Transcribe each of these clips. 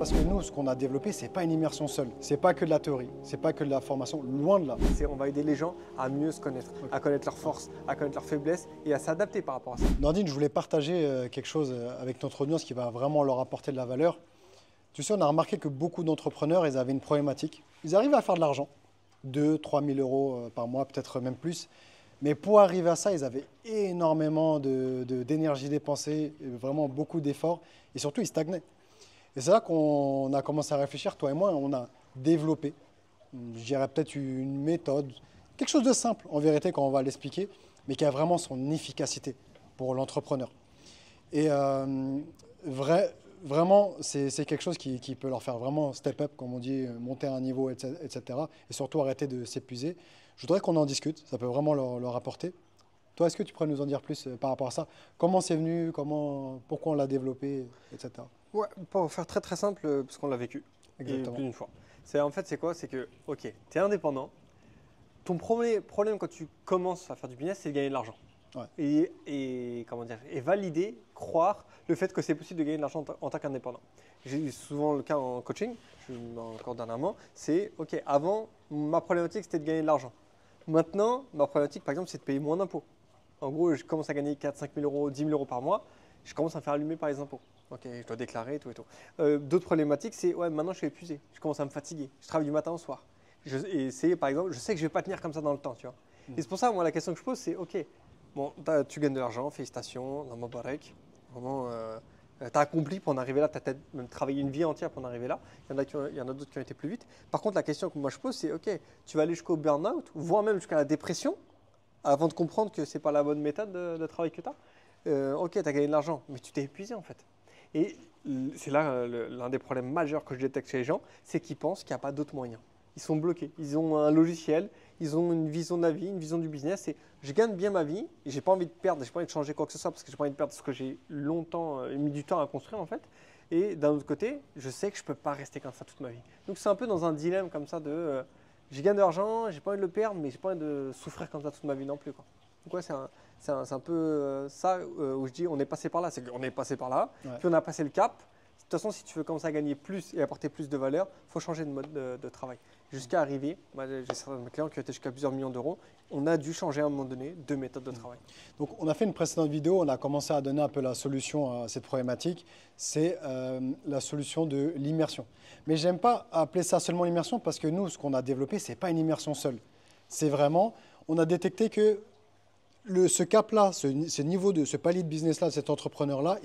parce que nous, ce qu'on a développé, c'est pas une immersion seule. C'est pas que de la théorie, c'est pas que de la formation, loin de là. On va aider les gens à mieux se connaître, à connaître leurs forces, à connaître leurs faiblesses et à s'adapter par rapport à ça. Nordine, je voulais partager quelque chose avec notre audience qui va vraiment leur apporter de la valeur. Tu sais, on a remarqué que beaucoup d'entrepreneurs, ils avaient une problématique. Ils arrivaient à faire de l'argent, 2 000 à 3 000 euros par mois, peut-être même plus. Mais pour arriver à ça, ils avaient énormément d'énergie dépensée, vraiment beaucoup d'efforts, et surtout, ils stagnaient. Et c'est là qu'on a commencé à réfléchir, toi et moi, on a développé, je dirais peut-être une méthode, quelque chose de simple en vérité quand on va l'expliquer, mais qui a vraiment son efficacité pour l'entrepreneur. Et vraiment, c'est quelque chose qui peut leur faire vraiment step up, comme on dit, monter à un niveau, etc. Et surtout arrêter de s'épuiser. Je voudrais qu'on en discute, ça peut vraiment leur apporter. Toi, est-ce que tu pourrais nous en dire plus par rapport à ça? Comment c'est venu, pourquoi on l'a développé, etc. Ouais, pour faire très très simple, parce qu'on l'a vécu. Exactement. Plus d'une fois. En fait, c'est quoi? C'est que, ok, tu es indépendant. Ton premier problème quand tu commences à faire du business, c'est de gagner de l'argent. Ouais. Et valider, croire le fait que c'est possible de gagner de l'argent en tant qu'indépendant. J'ai souvent le cas en coaching, encore dernièrement, c'est ok, avant, ma problématique c'était de gagner de l'argent. Maintenant, ma problématique par exemple, c'est de payer moins d'impôts. En gros, je commence à gagner 4 000, 5 000 euros, 10 000 euros par mois, je commence à me faire allumer par les impôts. Ok, je dois déclarer tout et tout. D'autres problématiques, c'est ouais, maintenant je suis épuisé, je commence à me fatiguer, je travaille du matin au soir. Et c'est par exemple, je sais que je ne vais pas tenir comme ça dans le temps, tu vois. Et c'est pour ça, moi, la question que je pose, c'est ok, bon, tu gagnes de l'argent, félicitations, dans mon barek. Vraiment, tu as accompli pour en arriver là, tu as peut-être même travaillé une vie entière pour en arriver là. Il y en a d'autres qui ont été plus vite. Par contre, la question que moi je pose, c'est ok, tu vas aller jusqu'au burn-out, voire même jusqu'à la dépression, avant de comprendre que ce n'est pas la bonne méthode de travail que tu as. Ok, tu as gagné de l'argent, mais tu t'es épuisé en fait. Et c'est là l'un des problèmes majeurs que je détecte chez les gens, c'est qu'ils pensent qu'il n'y a pas d'autres moyens. Ils sont bloqués. Ils ont un logiciel, ils ont une vision de la vie, une vision du business. Et je gagne bien ma vie et j'ai pas envie de perdre, j'ai pas envie de changer quoi que ce soit parce que j'ai pas envie de perdre ce que j'ai longtemps mis du temps à construire en fait. Et d'un autre côté, je sais que je peux pas rester comme ça toute ma vie. Donc c'est un peu dans un dilemme comme ça de j'ai gagné de l'argent, j'ai pas envie de le perdre, mais j'ai pas envie de souffrir comme ça toute ma vie non plus, quoi. Donc ouais, c'est un peu ça où je dis on est passé par là. C'est qu'on est passé par là, Ouais. puis on a passé le cap. De toute façon, si tu veux commencer à gagner plus et apporter plus de valeur, il faut changer de mode de travail. Jusqu'à arriver, moi j'ai certains de mes clients qui ont été jusqu'à plusieurs millions d'euros, on a dû changer à un moment donné de méthode de travail. Donc, on a fait une précédente vidéo, on a commencé à donner un peu la solution à cette problématique. C'est la solution de l'immersion. Mais j'aime pas appeler ça seulement l'immersion parce que nous, ce qu'on a développé, c'est pas une immersion seule. C'est vraiment, on a détecté que ce cap-là, ce niveau ce palier de business-là, de cet entrepreneur-là,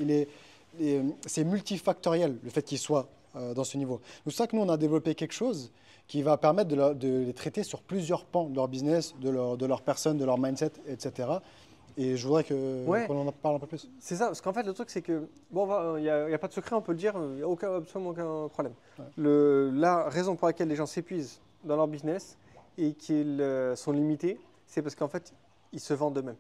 c'est multifactoriel, le fait qu'il soit dans ce niveau. C'est pour ça que nous, on a développé quelque chose qui va permettre de les traiter sur plusieurs pans de leur business, de leur personne, de leur mindset, etc. Et je voudrais qu'on en parle un peu plus. C'est ça, parce qu'en fait, le truc, c'est que, bon, il n'y a pas de secret, on peut le dire, il n'y a absolument aucun problème. Ouais. La raison pour laquelle les gens s'épuisent dans leur business et qu'ils sont limités, c'est parce qu'en fait, ils se vendent eux-mêmes.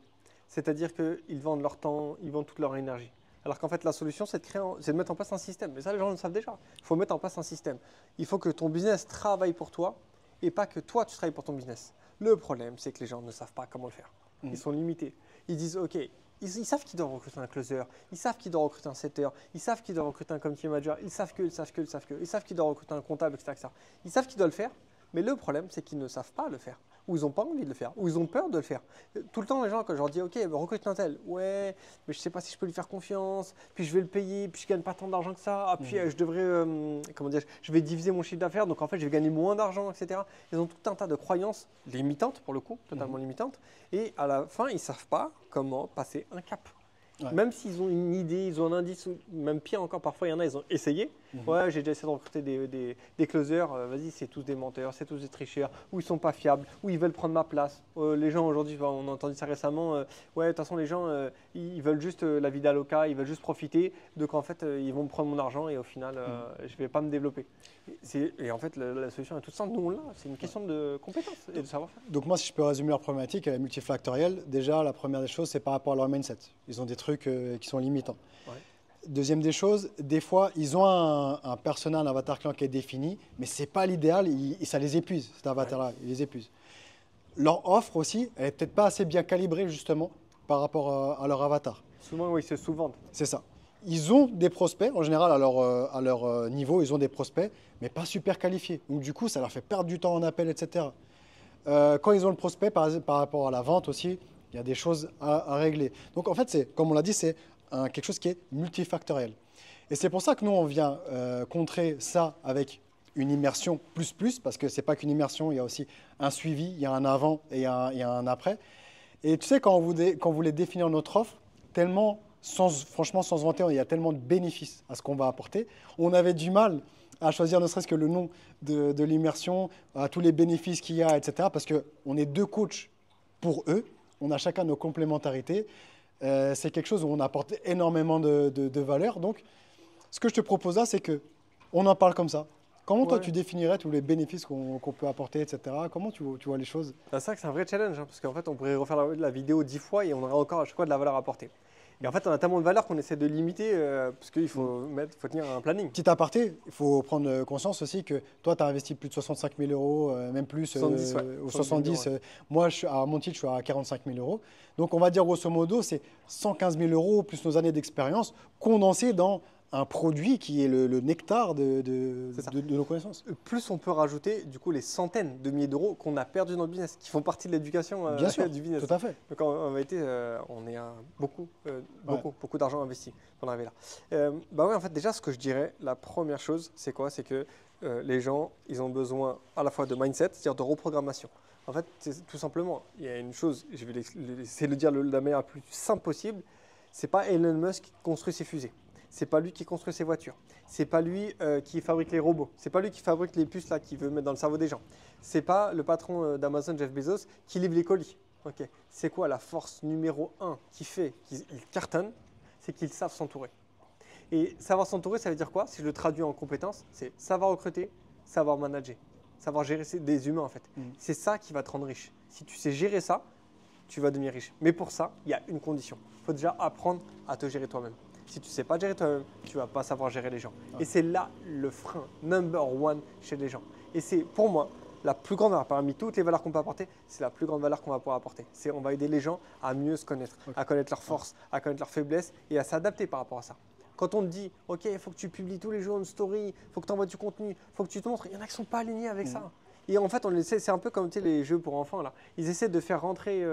C'est-à-dire qu'ils vendent leur temps, ils vendent toute leur énergie. Alors qu'en fait, la solution, c'est de mettre en place un système. Mais ça, les gens le savent déjà. Il faut mettre en place un système. Il faut que ton business travaille pour toi et pas que toi, tu travailles pour ton business. Le problème, c'est que les gens ne savent pas comment le faire. Ils sont limités. Ils disent, OK, ils savent qu'ils doivent recruter un closer, ils savent qu'ils doivent recruter un setter, ils savent qu'ils doivent recruter un community manager, ils savent qu'ils doivent recruter un comptable, etc. Ils savent qu'ils doivent le faire, mais le problème, c'est qu'ils ne savent pas le faire. Ou ils n'ont pas envie de le faire, ou ils ont peur de le faire. Tout le temps, les gens, quand je leur dis, OK, recrute un tel, ouais, mais je ne sais pas si je peux lui faire confiance, puis je vais le payer, puis je ne gagne pas tant d'argent que ça, puis je devrais, je vais diviser mon chiffre d'affaires, donc en fait, je vais gagner moins d'argent, etc. Ils ont tout un tas de croyances limitantes, pour le coup, totalement limitantes, et à la fin, ils ne savent pas comment passer un cap. Ouais. Même s'ils ont une idée, ils ont un indice, même pire encore, parfois il y en a, ils ont essayé. Ouais, j'ai déjà essayé de recruter des closers, vas-y, c'est tous des menteurs, c'est tous des tricheurs, ou ils sont pas fiables, ou ils veulent prendre ma place. Les gens aujourd'hui, on a entendu ça récemment, ouais, de toute façon, les gens, ils veulent juste la vie d'Aloca, ils veulent juste profiter, donc en fait, ils vont me prendre mon argent et au final, je vais pas me développer. Et en fait, la solution est toute simple, nous on l'a, c'est une question de compétence et de savoir-faire. Donc moi, si je peux résumer leur problématique, elle est multifactorielle. Déjà, la première des choses, c'est par rapport à leur mindset. Ils ont des trucs qui sont limitants. Ouais. Deuxième des choses, des fois, ils ont un persona, un avatar client qui est défini, mais ce n'est pas l'idéal, ça les épuise, cet avatar-là, il les épuise. Leur offre aussi, elle n'est peut-être pas assez bien calibrée justement par rapport à leur avatar. Souvent, oui, ils se sous-vendent. C'est ça. ils ont des prospects, en général, à leur niveau, ils ont des prospects, mais pas super qualifiés. Donc, du coup, ça leur fait perdre du temps en appel, etc. Quand ils ont le prospect, par rapport à la vente aussi, il y a des choses à régler. Donc, en fait, comme on l'a dit, c'est quelque chose qui est multifactoriel. Et c'est pour ça que nous, on vient contrer ça avec une immersion plus, parce que ce n'est pas qu'une immersion, il y a aussi un suivi, il y a un avant et il y a un après. Et tu sais, quand on voulait définir notre offre, franchement, sans se vanter, il y a tellement de bénéfices à ce qu'on va apporter. On avait du mal à choisir ne serait-ce que le nom de l'immersion, à tous les bénéfices qu'il y a, etc. Parce qu'on est 2 coachs pour eux, on a chacun nos complémentarités. C'est quelque chose où on apporte énormément de valeur. Donc, ce que je te propose là, c'est qu'on en parle comme ça. Comment toi, tu définirais tous les bénéfices qu'on peut apporter, etc. Comment tu vois les choses? C'est vrai que c'est un vrai challenge, parce qu'en fait, on pourrait refaire la vidéo 10 fois et on aurait encore à chaque fois de la valeur apportée. Et en fait, on a tellement de valeur qu'on essaie de limiter parce qu'il faut tenir un planning. Petit aparté, il faut prendre conscience aussi que toi, tu as investi plus de 65 000 euros, même plus, 70, ou 70. Moi, à mon titre, je suis à 45 000 euros. Donc, on va dire grosso modo, c'est 115 000 euros plus nos années d'expérience condensées dans un produit qui est le nectar de nos connaissances. Plus on peut rajouter du coup les centaines de milliers d'euros qu'on a perdus dans le business, qui font partie de l'éducation Bien sûr, du business. tout à fait. Donc en vérité, on est à beaucoup d'argent investi pour en arriver là. Bah ouais, en fait déjà ce que je dirais, la première chose, c'est quoi? C'est que les gens, ils ont besoin à la fois de mindset, c'est-à-dire de reprogrammation. En fait, tout simplement, il y a une chose, je vais essayer de le dire de la manière la plus simple possible, c'est pas Elon Musk qui construit ses fusées. C'est pas lui qui construit ses voitures. C'est pas lui qui fabrique les robots. C'est pas lui qui fabrique les puces là qu'il veut mettre dans le cerveau des gens. C'est pas le patron d'Amazon, Jeff Bezos, qui livre les colis. Okay. C'est quoi la force numéro 1 qui fait qu'ils cartonnent? C'est qu'ils savent s'entourer. Et savoir s'entourer, ça veut dire quoi? Si je le traduis en compétences, c'est savoir recruter, savoir manager, savoir gérer des humains en fait. C'est ça qui va te rendre riche. Si tu sais gérer ça, tu vas devenir riche. Mais pour ça, il y a une condition. Il faut déjà apprendre à te gérer toi-même. Si tu ne sais pas gérer toi-même, tu ne vas pas savoir gérer les gens. Et c'est là le frein number one chez les gens. Et c'est pour moi la plus grande valeur, parmi toutes les valeurs qu'on peut apporter, c'est la plus grande valeur qu'on va pouvoir apporter. On va aider les gens à mieux se connaître, à connaître leurs forces, à connaître leurs faiblesses et à s'adapter par rapport à ça. Quand on te dit, OK, il faut que tu publies tous les jours une story, il faut que tu envoies du contenu, il faut que tu te montres, il y en a qui ne sont pas alignés avec ça. Et en fait, c'est un peu comme les jeux pour enfants. Là. Ils essaient de faire rentrer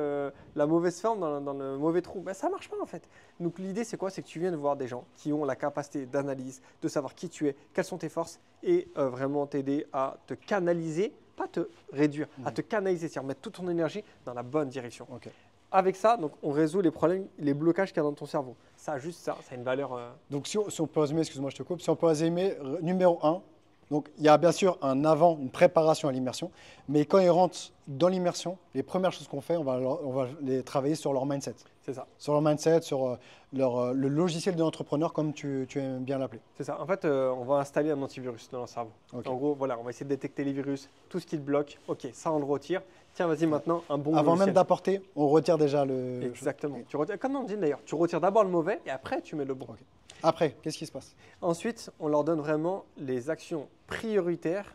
la mauvaise forme dans le mauvais trou. Ben, ça ne marche pas en fait. Donc l'idée, c'est quoi? C'est que tu viennes voir des gens qui ont la capacité d'analyse, de savoir qui tu es, quelles sont tes forces et vraiment t'aider à te canaliser, pas te réduire, à te canaliser, c'est-à-dire mettre toute ton énergie dans la bonne direction. Okay. Avec ça, donc, on résout les problèmes, les blocages qu'il y a dans ton cerveau. Ça, juste ça a une valeur… Donc si on peut résumer, excuse-moi, je te coupe, si on peut résumer, numéro 1, donc, il y a bien sûr un avant, une préparation à l'immersion, mais quand ils rentrent dans l'immersion, les premières choses qu'on fait, on va les travailler sur leur mindset. C'est ça. Sur leur mindset, sur le logiciel de l'entrepreneur, comme tu aimes bien l'appeler. C'est ça. En fait, on va installer un antivirus dans leur cerveau. Okay. En gros, voilà, on va essayer de détecter les virus, tout ce qui le bloque. OK, ça, on le retire. Tiens, vas-y, maintenant, un bon Avant logiciel. même d'apporter, on retire déjà le… Exactement. Comme on dit d'ailleurs, tu retires d'abord le mauvais et après, tu mets le bon. Okay. Après, qu'est-ce qui se passe? Ensuite, on leur donne vraiment les actions prioritaires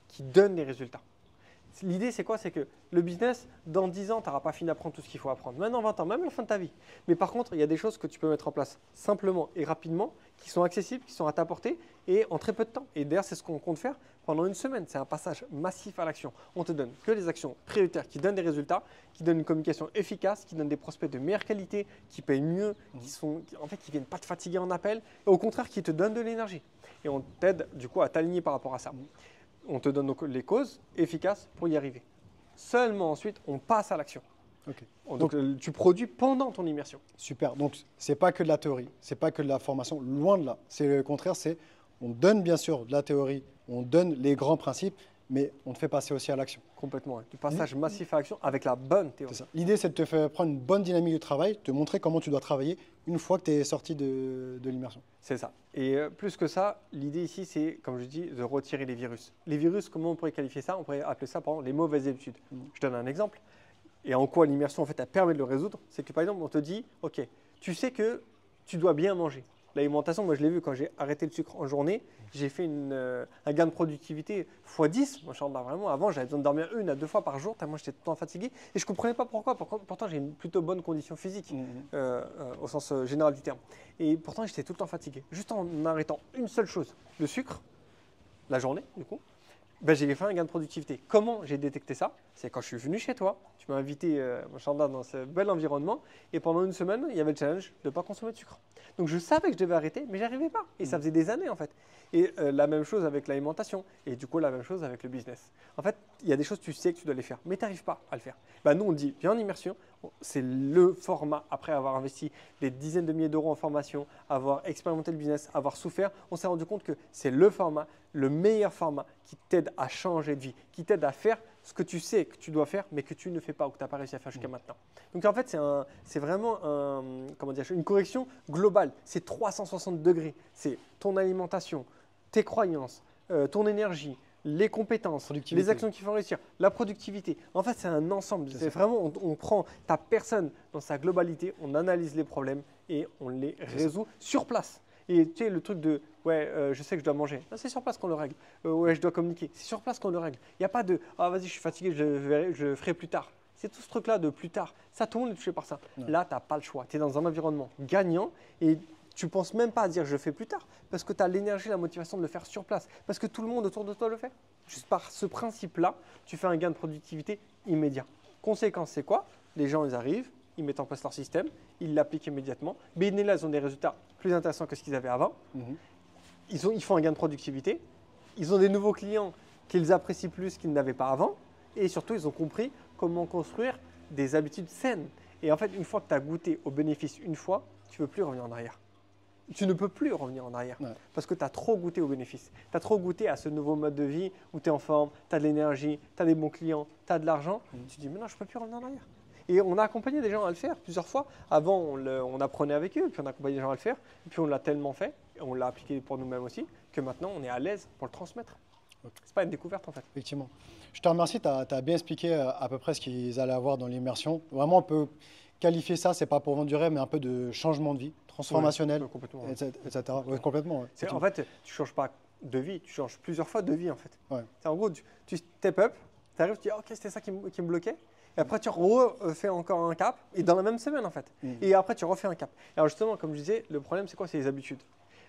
qui donnent les résultats. L'idée, c'est quoi? C'est que le business, dans 10 ans, tu n'auras pas fini d'apprendre tout ce qu'il faut apprendre. Même dans 20 ans, même à la fin de ta vie. Mais par contre, il y a des choses que tu peux mettre en place simplement et rapidement, qui sont accessibles, qui sont à ta portée et en très peu de temps. Et d'ailleurs, c'est ce qu'on compte faire pendant une semaine. C'est un passage massif à l'action. On te donne que les actions prioritaires qui donnent des résultats, qui donnent une communication efficace, qui donnent des prospects de meilleure qualité, qui payent mieux, qui ne viennent pas te fatiguer en appel, et au contraire, qui te donnent de l'énergie. Et on t'aide du coup à t'aligner par rapport à ça. On te donne donc les causes efficaces pour y arriver. Seulement ensuite, on passe à l'action. Okay. Donc, tu produis pendant ton immersion. Super. Donc, ce n'est pas que de la théorie, ce n'est pas que de la formation, loin de là. C'est le contraire, on donne bien sûr de la théorie, on donne les grands principes, mais on te fait passer aussi à l'action. Complètement. Ouais. Du passage massif à l'action avec la bonne théorie. L'idée, c'est de te faire prendre une bonne dynamique de travail, te montrer comment tu dois travailler une fois que tu es sorti de l'immersion. C'est ça. Et plus que ça, l'idée ici, c'est, comme je dis, de retirer les virus. Les virus, comment on pourrait qualifier ça? On pourrait appeler ça, par exemple, les mauvaises habitudes. Je donne un exemple. Et en quoi l'immersion, en fait, elle permet de le résoudre? C'est que, par exemple, on te dit, OK, tu sais que tu dois bien manger. L'alimentation, moi je l'ai vu quand j'ai arrêté le sucre en journée, j'ai fait un gain de productivité x10. Moi, vraiment, avant, j'avais besoin de dormir 1 à 2 fois par jour, tellement j'étais tout le temps fatigué. Et je ne comprenais pas pourquoi. Pourtant, j'ai une plutôt bonne condition physique, au sens général du terme. Et pourtant, j'étais tout le temps fatigué. Juste en arrêtant une seule chose, le sucre, la journée, du coup, ben, j'ai fait un gain de productivité. Comment j'ai détecté ça? C'est quand je suis venu chez toi, tu m'as invité dans ce bel environnement, et pendant une semaine, il y avait le challenge de ne pas consommer de sucre. Donc je savais que je devais arrêter, mais j'arrivais pas. Et ça faisait des années en fait. Et la même chose avec l'alimentation, et du coup la même chose avec le business. En fait, il y a des choses tu sais que tu dois les faire, mais tu n'arrives pas à le faire. Ben, nous on dit, viens en immersion, c'est le format, après avoir investi des dizaines de milliers d'euros en formation, avoir expérimenté le business, avoir souffert, on s'est rendu compte que c'est le format, le meilleur format qui t'aide à changer de vie, qui t'aide à faire ce que tu sais que tu dois faire, mais que tu ne fais pas ou que tu n'as pas réussi à faire jusqu'à maintenant. Donc en fait, c'est vraiment une correction globale. C'est 360 degrés. C'est ton alimentation, tes croyances, ton énergie, les compétences, les actions qui font réussir, la productivité. En fait, c'est un ensemble. C'est vraiment, on prend ta personne dans sa globalité, on analyse les problèmes et on les résout sur place. Et tu sais, le truc de je sais que je dois manger, c'est sur place qu'on le règle. Je dois communiquer, c'est sur place qu'on le règle. Il n'y a pas de vas-y, je suis fatigué, je ferai plus tard. C'est tout ce truc-là de plus tard. Ça, tout le monde est touché par ça. Ouais. Là, tu n'as pas le choix. Tu es dans un environnement gagnant et tu ne penses même pas à dire je fais plus tard parce que tu as l'énergie, la motivation de le faire sur place. Parce que tout le monde autour de toi le fait. Juste par ce principe-là, tu fais un gain de productivité immédiat. Conséquence, c'est quoi? Les gens, ils arrivent, ils mettent en place leur système, ils l'appliquent immédiatement. Mais là, ils ont des résultats plus intéressants que ce qu'ils avaient avant. Ils font un gain de productivité. Ils ont des nouveaux clients qu'ils apprécient plus qu'ils n'avaient pas avant. Et surtout, ils ont compris comment construire des habitudes saines. Et en fait, une fois que tu as goûté aux bénéfices une fois, tu ne veux plus revenir en arrière. Tu ne peux plus revenir en arrière parce que tu as trop goûté aux bénéfices. Tu as trop goûté à ce nouveau mode de vie où tu es en forme, tu as de l'énergie, tu as des bons clients, tu as de l'argent. Tu te dis, mais non, je ne peux plus revenir en arrière. Et on a accompagné des gens à le faire plusieurs fois. Avant, on apprenait avec eux, puis on a accompagné des gens à le faire. Et puis on l'a tellement fait, et on l'a appliqué pour nous-mêmes aussi, que maintenant on est à l'aise pour le transmettre. Okay. Ce n'est pas une découverte en fait. Effectivement. Je te remercie, tu as bien expliqué à peu près ce qu'ils allaient avoir dans l'immersion. Vraiment, on peut qualifier ça, c'est pas pour vendre du rêve, mais un peu de changement de vie, transformationnel, etc. Ouais, complètement. Ouais. En fait, tu ne changes pas de vie, tu changes plusieurs fois de vie en fait. Ouais. En gros, tu step up, tu arrives, tu dis ok, c'était ça qui me bloquait. Et après, tu refais encore un cap, et dans la même semaine en fait. Et après, tu refais un cap. Alors justement, comme je disais, le problème, c'est quoi? C'est les habitudes.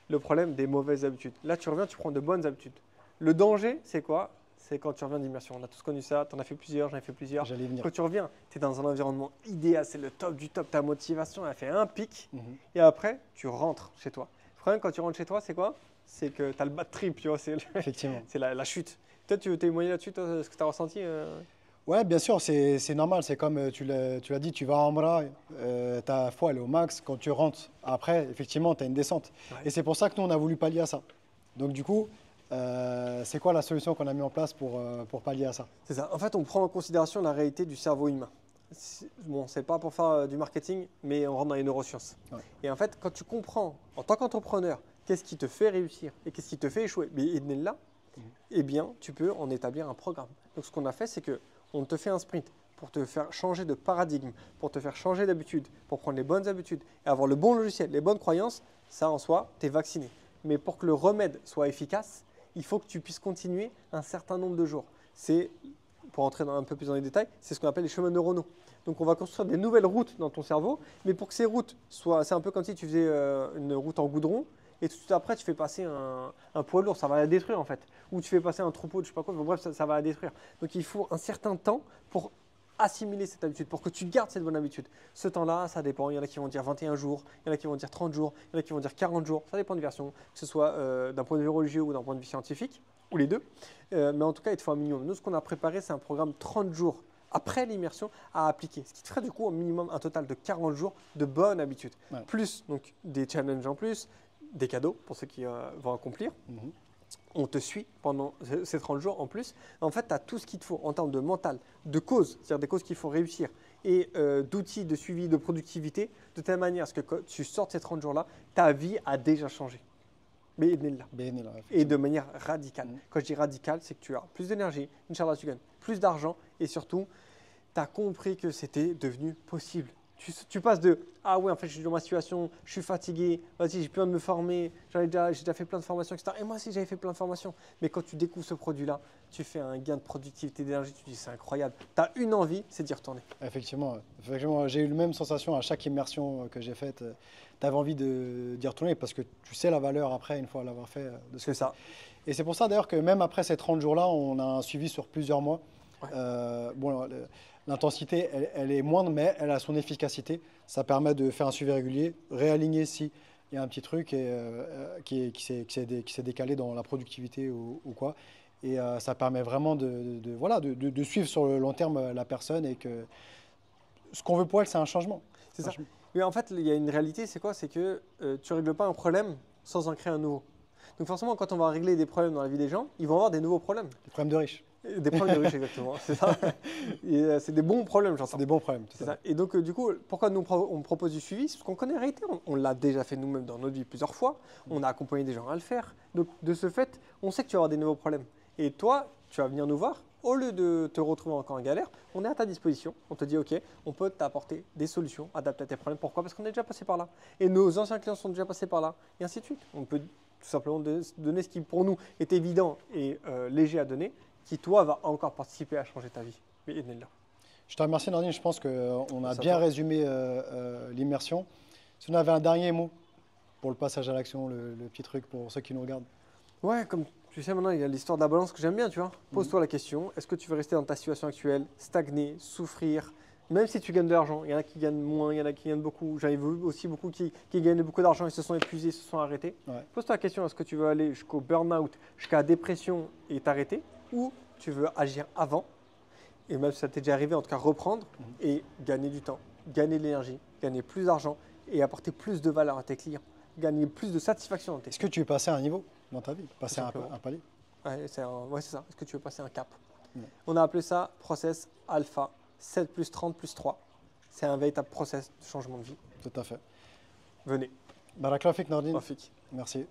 Le problème des mauvaises habitudes. Là, tu reviens, tu prends de bonnes habitudes. Le danger, c'est quoi? C'est quand tu reviens d'immersion. On a tous connu ça, tu en as fait plusieurs, j'en ai fait plusieurs. Quand tu reviens, tu es dans un environnement idéal, c'est le top du top, ta motivation, elle a fait un pic. Et après, tu rentres chez toi. Le problème, quand tu rentres chez toi, c'est quoi? C'est que tu as le bad trip, tu vois, c'est la chute. Toi, tu veux témoigner là-dessus, ce que tu as ressenti Ouais, bien sûr, c'est normal. C'est comme tu l'as dit, tu vas en bras, ta foi elle est au max. Quand tu rentres après, effectivement, tu as une descente. Ouais. Et c'est pour ça que nous, on a voulu pallier à ça. Donc du coup, c'est quoi la solution qu'on a mis en place pour pallier à ça? C'est ça. En fait, on prend en considération la réalité du cerveau humain. Bon, c'est pas pour faire du marketing, mais on rentre dans les neurosciences. Ouais. Et en fait, quand tu comprends, en tant qu'entrepreneur, qu'est-ce qui te fait réussir et qu'est-ce qui te fait échouer, eh bien, tu peux en établir un programme. Donc, ce qu'on a fait, c'est qu'on te fait un sprint pour te faire changer de paradigme, pour te faire changer d'habitude, pour prendre les bonnes habitudes et avoir le bon logiciel, les bonnes croyances. Ça, en soi, tu es vacciné. Mais pour que le remède soit efficace, il faut que tu puisses continuer un certain nombre de jours. C'est, pour entrer un peu plus dans les détails, c'est ce qu'on appelle les chemins neuronaux. Donc, on va construire des nouvelles routes dans ton cerveau, mais pour que ces routes soient… C'est un peu comme si tu faisais une route en goudron, et tout de suite après, tu fais passer un poids lourd, ça va la détruire en fait. Ou tu fais passer un troupeau de je sais pas quoi, bref, ça va la détruire. Donc, il faut un certain temps pour assimiler cette habitude, pour que tu gardes cette bonne habitude. Ce temps-là, ça dépend. Il y en a qui vont dire 21 jours, il y en a qui vont dire 30 jours, il y en a qui vont dire 40 jours. Ça dépend des versions, que ce soit d'un point de vue religieux ou d'un point de vue scientifique, ou les deux. Mais en tout cas, il te faut un minimum. Nous, ce qu'on a préparé, c'est un programme 30 jours après l'immersion à appliquer. Ce qui te ferait du coup un minimum, un total de 40 jours de bonnes habitudes. Ouais. Plus donc, des challenges en plus, des cadeaux pour ceux qui vont accomplir. On te suit pendant ces 30 jours en plus. En fait, tu as tout ce qu'il te faut en termes de mental, de causes, c'est-à-dire des causes qu'il faut réussir, et d'outils de suivi, de productivité, de telle manière à ce que quand tu sortes ces 30 jours-là, ta vie a déjà changé. Mais et de manière radicale. Quand je dis radicale, c'est que tu as plus d'énergie, Inch'Allah, tu gagnes plus d'argent, et surtout, tu as compris que c'était devenu possible. Tu passes de ah ouais, en fait, je suis dans ma situation, je suis fatigué, vas-y, j'ai plus envie de me former, j'ai déjà fait plein de formations, etc. Et moi aussi, j'avais fait plein de formations. Mais quand tu découvres ce produit-là, tu fais un gain de productivité, d'énergie, tu te dis c'est incroyable. Tu as une envie, c'est d'y retourner. Effectivement, j'ai eu la même sensation à chaque immersion que j'ai faite. Tu avais envie d'y retourner parce que tu sais la valeur après, une fois l'avoir fait. De ce C'est que c'est. ça. Et c'est pour ça d'ailleurs que même après ces 30 jours-là, on a un suivi sur plusieurs mois. Ouais. Bon, l'intensité, elle est moindre, mais elle a son efficacité. Ça permet de faire un suivi régulier, réaligner si il y a un petit truc qui s'est décalé dans la productivité ou quoi. Et ça permet vraiment voilà, de suivre sur le long terme la personne et que ce qu'on veut pour elle, c'est un changement. C'est ça. Mais en fait, il y a une réalité, c'est quoi? C'est que tu ne règles pas un problème sans en créer un nouveau. Donc forcément, quand on va régler des problèmes dans la vie des gens, ils vont avoir des nouveaux problèmes. Des problèmes de riches. Des problèmes de riches, exactement. C'est ça. Et c'est des bons problèmes, j'entends. C'est des bons problèmes. C'est ça. Et donc, du coup, pourquoi on propose du suivi? C'est parce qu'on connaît la réalité. On l'a déjà fait nous-mêmes dans notre vie plusieurs fois. On a accompagné des gens à le faire. Donc, de ce fait, on sait que tu vas avoir des nouveaux problèmes. Et toi, tu vas venir nous voir. Au lieu de te retrouver encore en galère, on est à ta disposition. On te dit, OK, on peut t'apporter des solutions adaptées à tes problèmes. Pourquoi? Parce qu'on est déjà passé par là. Et nos anciens clients sont déjà passés par là. Et ainsi de suite. On peut tout simplement donner ce qui, pour nous, est évident et léger à donner, qui, toi, va encore participer à changer ta vie. Je te remercie, Nordine. Je pense qu'on a Ça bien va. résumé l'immersion. Si on avait un dernier mot pour le passage à l'action, le petit truc pour ceux qui nous regardent. Ouais, comme tu sais maintenant, il y a l'histoire de la balance que j'aime bien, tu vois. Pose-toi la question, est-ce que tu veux rester dans ta situation actuelle, stagner, souffrir, même si tu gagnes de l'argent? Il y en a qui gagnent moins, il y en a qui gagnent beaucoup. J'avais vu aussi beaucoup qui gagnaient beaucoup d'argent et se sont épuisés, se sont arrêtés. Ouais. Pose-toi la question, est-ce que tu veux aller jusqu'au burn-out, jusqu'à la dépression et t'arrêter, ou tu veux agir avant, et même si ça t'est déjà arrivé, en tout cas reprendre et gagner du temps, gagner de l'énergie, gagner plus d'argent et apporter plus de valeur à tes clients, gagner plus de satisfaction dans tes Est-ce que tu veux passer à un niveau dans ta vie, passer à simplement. un palier? Ouais, c'est ça. Est-ce que tu veux passer un cap? Ouais. On a appelé ça process alpha 7 plus 30 plus 3. C'est un véritable process de changement de vie. Tout à fait. Venez, Barakallahu fik, Nordine. Rafik. Merci.